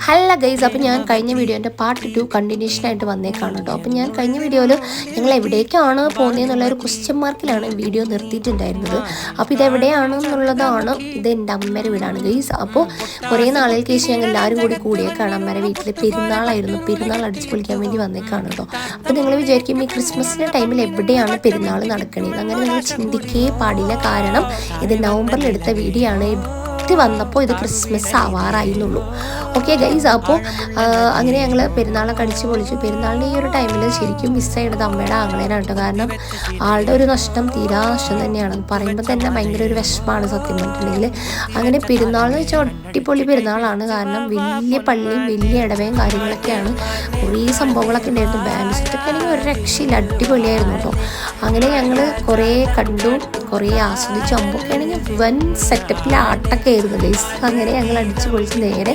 Hello guys, അപ്പോൾ ഞാൻ കഴിഞ്ഞ വീഡിയോൻ്റെ പാർട്ട് 2 കണ്ടിന്യൂഷനായിട്ട് വന്നേക്കാണ് കേട്ടോ. അപ്പോൾ ഞാൻ കഴിഞ്ഞ വീഡിയോയിൽ ഞങ്ങൾ എവിടേക്കാണ് പോകുന്നതെന്നുള്ള ഒരു ക്വസ്റ്റ്യൻ മാർക്കിലാണ് വീഡിയോ നിർത്തിയിട്ടുണ്ടായിരുന്നത്. അപ്പോൾ ഇതെവിടെയാണെന്നുള്ളതാണ്, ഇത് എൻ്റെ അമ്മയുടെ വീടാണ് ഗൈസ്. അപ്പോൾ കുറേ നാളുകൾക്ക് ശേഷം ഞങ്ങൾ എല്ലാവരും കൂടിയേക്കാണ്. അമ്മയുടെ വീട്ടിൽ പെരുന്നാളായിരുന്നു, പെരുന്നാൾ അടിച്ചു പൊളിക്കാൻ വേണ്ടി വന്നേക്കാണ് കേട്ടോ. അപ്പോൾ നിങ്ങൾ വിചാരിക്കും ഈ ക്രിസ്മസിൻ്റെ ടൈമിൽ എവിടെയാണ് പെരുന്നാൾ നടക്കണേന്ന്. അങ്ങനെ നിങ്ങൾ ചിന്തിക്കേ പാടില്ല, കാരണം ഇത് നവംബറിൽ എടുത്ത വീഡിയോ ആണ്. വന്നപ്പോൾ ഇത് ക്രിസ്മസ് ആവാറായിരുന്നുള്ളൂ. ഓക്കെ ഗൈസ്, അപ്പോൾ അങ്ങനെ ഞങ്ങൾ പെരുന്നാളൊക്കെ അടിച്ച് പൊളിച്ചു. പെരുന്നാളിൻ്റെ ഈ ഒരു ടൈമിൽ ശരിക്കും മിസ്സായിട്ടത് അമ്മയുടെ ആങ്ങളേനാണ് കേട്ടോ. കാരണം ആളുടെ ഒരു നഷ്ടം തീരാ നഷ്ടം തന്നെയാണ്. പറയുമ്പോൾ തന്നെ ഭയങ്കര ഒരു വിഷമമാണ് സത്യം പറഞ്ഞിട്ടുണ്ടെങ്കിൽ. അങ്ങനെ പെരുന്നാളെന്ന് വെച്ചാൽ ഒട്ടിപ്പൊളി പെരുന്നാളാണ്. കാരണം വലിയ പള്ളിയും വലിയ ഇടവയും കാര്യങ്ങളൊക്കെയാണ്. കുറേ സംഭവങ്ങളൊക്കെ ഉണ്ടായിരുന്നു. ബാൻഡ് സെറ്റൊക്കെ ആണെങ്കിൽ ഒരു രക്ഷയില്ല, അടിപൊളിയായിരുന്നു കേട്ടോ. അങ്ങനെ ഞങ്ങൾ കുറേ കണ്ടു, കുറേ ആസ്വദിച്ചു. അമ്പൊക്കെ ആണെങ്കിൽ വൻ സെറ്റപ്പിൽ ആട്ടൊക്കെ ആയിരുന്നു ഗൈസ്. അങ്ങനെ ഞങ്ങൾ അടിച്ച് പൊളിച്ച് നേരെ